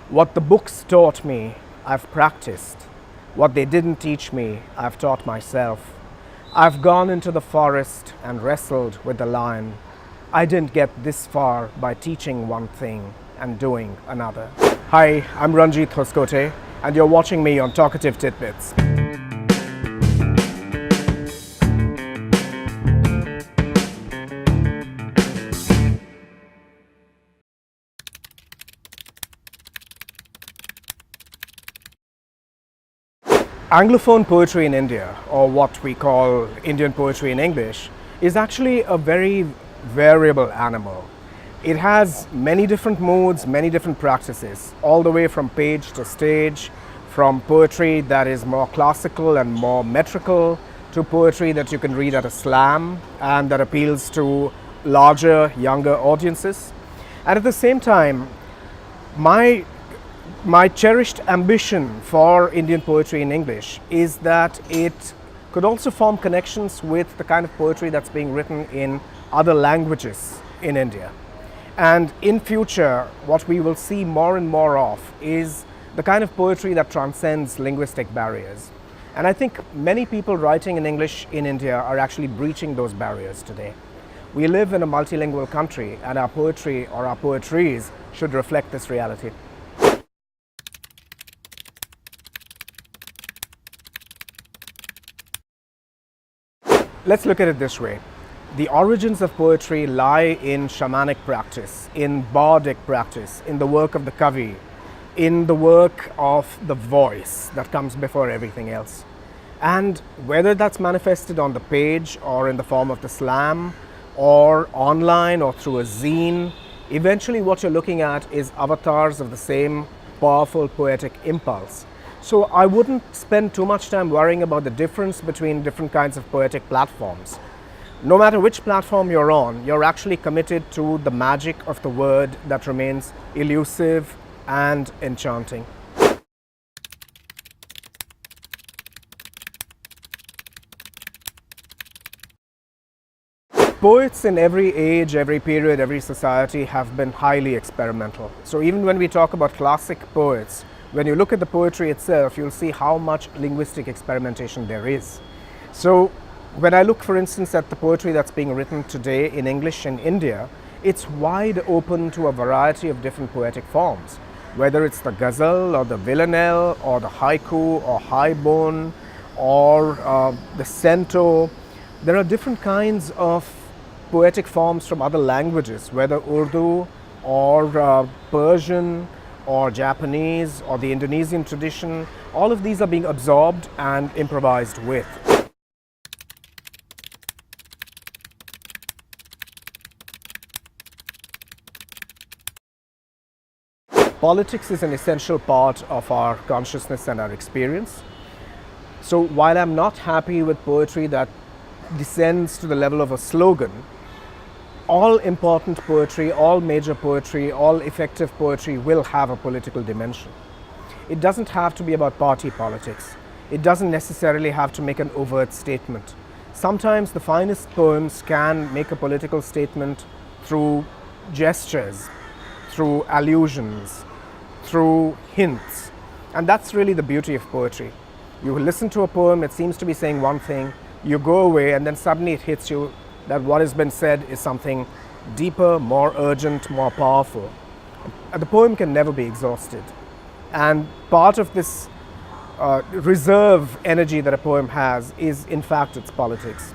What the books taught me, I've practiced. What they didn't teach me, I've taught myself. I've gone into the forest and wrestled with the lion. I didn't get this far by teaching one thing and doing another. Hi, I'm Ranjit Hoskote, and you're watching me on Talkietive Tidbits. Anglophone poetry in India, or what we call Indian poetry in English, is actually a very variable animal. It has many different moods, many different practices, all the way from page to stage, from poetry that is more classical and more metrical, to poetry that you can read at a slam and that appeals to larger, younger audiences. And at the same time, my cherished ambition for Indian poetry in English is that it could also form connections with the kind of poetry that's being written in other languages in India. And in future, what we will see more and more of is the kind of poetry that transcends linguistic barriers. And I think many people writing in English in India are actually breaching those barriers today. We live in a multilingual country, and our poetry or our poetries should reflect this reality. Let's look at it this way. The origins of poetry lie in shamanic practice, in bardic practice, in the work of the kavi, in the work of the voice that comes before everything else. And whether that's manifested on the page or in the form of the slam or online or through a zine, eventually what you're looking at is avatars of the same powerful poetic impulse. So I wouldn't spend too much time worrying about the difference between different kinds of poetic platforms. No matter which platform you're on, you're actually committed to the magic of the word that remains elusive and enchanting. Poets in every age, every period, every society have been highly experimental. So even when we talk about classic poets, when you look at the poetry itself, you'll see how much linguistic experimentation there is. So when I look, for instance, at the poetry that's being written today in English in India, it's wide open to a variety of different poetic forms. Whether it's the ghazal or the villanelle or the haiku or haibon or the cento, there are different kinds of poetic forms from other languages, whether Urdu or Persian or Japanese or the Indonesian tradition. All of these are being absorbed and improvised with. Politics is an essential part of our consciousness and our experience. So while I'm not happy with poetry that descends to the level of a slogan, all important poetry, all major poetry, all effective poetry will have a political dimension. It doesn't have to be about party politics. It doesn't necessarily have to make an overt statement. Sometimes the finest poems can make a political statement through gestures, through allusions, through hints. And that's really the beauty of poetry. You listen to a poem, it seems to be saying one thing, you go away, and then suddenly it hits you that what has been said is something deeper, more urgent, more powerful. The poem can never be exhausted. And part of this reserve energy that a poem has is, in fact, its politics.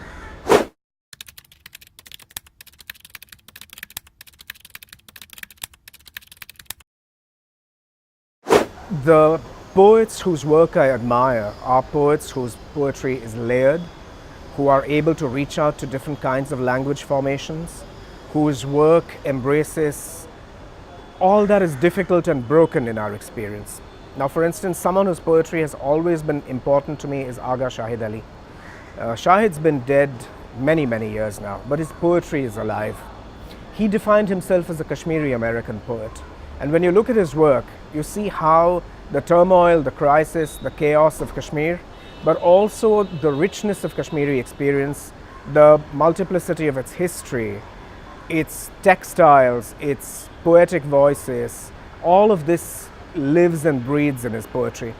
The poets whose work I admire are poets whose poetry is layered, who are able to reach out to different kinds of language formations, whose work embraces all that is difficult and broken in our experience. Now, for instance, someone whose poetry has always been important to me is Agha Shahid Ali. Shahid's been dead many, many years now, but his poetry is alive. He defined himself as a Kashmiri American poet. And when you look at his work, you see how the turmoil, the crisis, the chaos of Kashmir, but also the richness of Kashmiri experience, the multiplicity of its history, its textiles, its poetic voices, all of this lives and breathes in his poetry.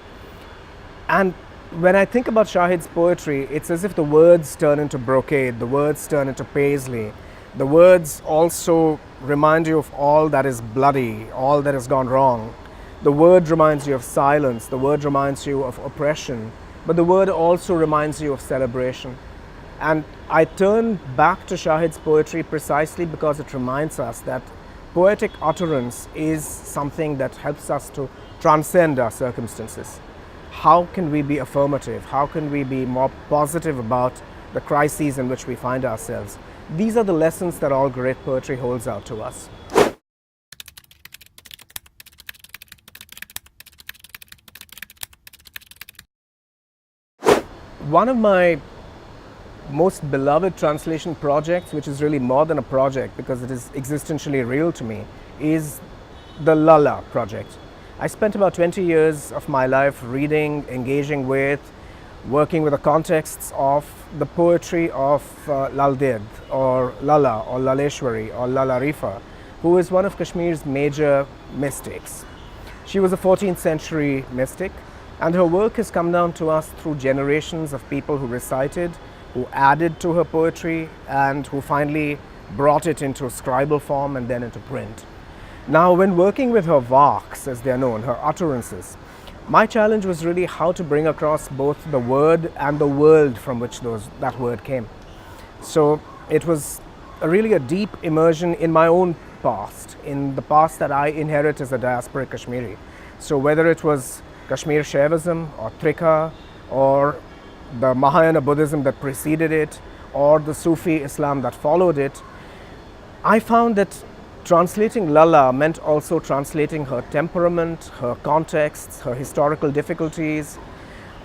And when I think about Shahid's poetry, it's as if the words turn into brocade, the words turn into paisley. The words also remind you of all that is bloody, all that has gone wrong. The word reminds you of silence, the word reminds you of oppression, but the word also reminds you of celebration. And I turn back to Shahid's poetry precisely because it reminds us that poetic utterance is something that helps us to transcend our circumstances. How can we be affirmative? How can we be more positive about the crises in which we find ourselves? These are the lessons that all great poetry holds out to us. One of my most beloved translation projects, which is really more than a project because it is existentially real to me, is the Lala project. I spent about 20 years of my life reading, engaging with, working with the contexts of the poetry of Lal Ded or Lala or Laleshwari or Lala Rifa, who is one of Kashmir's major mystics. She was a 14th century mystic, and her work has come down to us through generations of people who recited, who added to her poetry, and who finally brought it into scribal form and then into print. Now, when working with her vaks, as they are known, her utterances, my challenge was really how to bring across both the word and the world from which that word came. So it was really a deep immersion in my own past, in the past that I inherit as a diasporic Kashmiri. So whether it was Kashmir Shaivism or Trika or the Mahayana Buddhism that preceded it or the Sufi Islam that followed it, I found that translating Lala meant also translating her temperament, her contexts, her historical difficulties,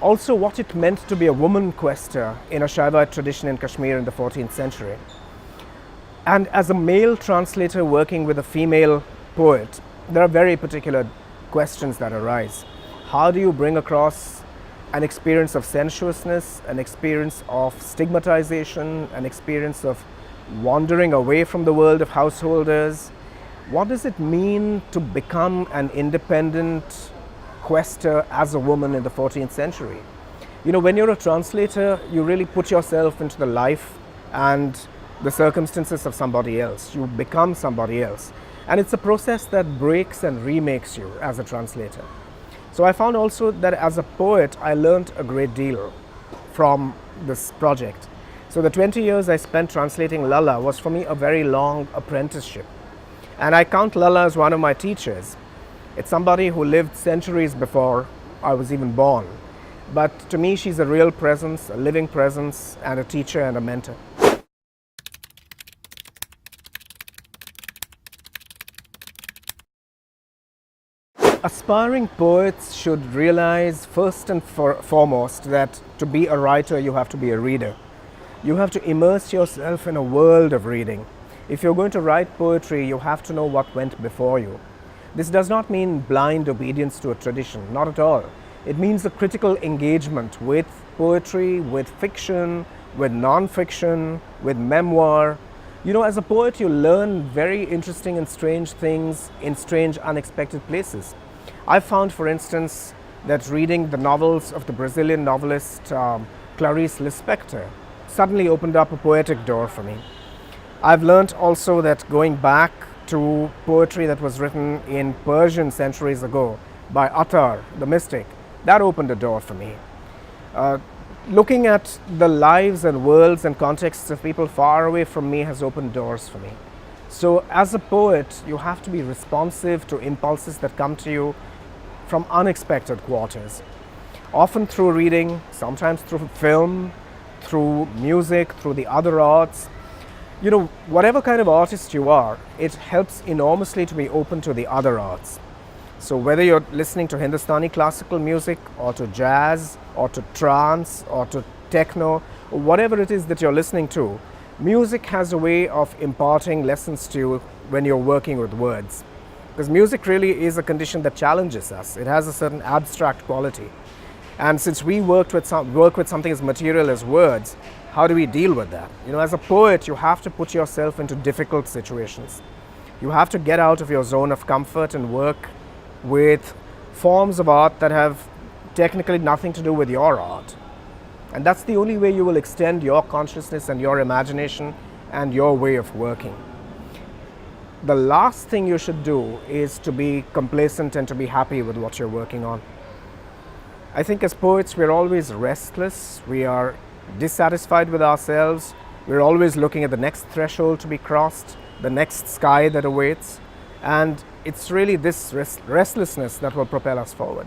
also what it meant to be a woman quester in a Shaivite tradition in Kashmir in the 14th century. And as a male translator working with a female poet, there are very particular questions that arise. How do you bring across an experience of sensuousness, an experience of stigmatization, an experience of wandering away from the world of householders? What does it mean to become an independent quester as a woman in the 14th century? You know, when you're a translator, you really put yourself into the life and the circumstances of somebody else. You become somebody else. And it's a process that breaks and remakes you as a translator. So I found also that as a poet, I learned a great deal from this project. So the 20 years I spent translating Lala was for me a very long apprenticeship. And I count Lala as one of my teachers. It's somebody who lived centuries before I was even born. But to me, she's a real presence, a living presence, and a teacher and a mentor. Aspiring poets should realize first and foremost that to be a writer, you have to be a reader. You have to immerse yourself in a world of reading. If you're going to write poetry, you have to know what went before you. This does not mean blind obedience to a tradition, not at all. It means a critical engagement with poetry, with fiction, with non-fiction, with memoir. You know, as a poet, you learn very interesting and strange things in strange, unexpected places. I found, for instance, that reading the novels of the Brazilian novelist Clarice Lispector suddenly opened up a poetic door for me. I've learned also that going back to poetry that was written in Persian centuries ago by Attar, the mystic, that opened a door for me. Looking at the lives and worlds and contexts of people far away from me has opened doors for me. So as a poet, you have to be responsive to impulses that come to you from unexpected quarters. Often through reading, sometimes through film, through music, through the other arts. You know, whatever kind of artist you are, it helps enormously to be open to the other arts. So whether you're listening to Hindustani classical music or to jazz or to trance or to techno, or whatever it is that you're listening to, music has a way of imparting lessons to you when you're working with words. Because music really is a condition that challenges us. It has a certain abstract quality. And since we work with something as material as words, how do we deal with that? You know, as a poet, you have to put yourself into difficult situations. You have to get out of your zone of comfort and work with forms of art that have technically nothing to do with your art. And that's the only way you will extend your consciousness and your imagination and your way of working. The last thing you should do is to be complacent and to be happy with what you're working on. I think as poets, we're always restless, we are dissatisfied with ourselves, we're always looking at the next threshold to be crossed, the next sky that awaits, and it's really this restlessness that will propel us forward.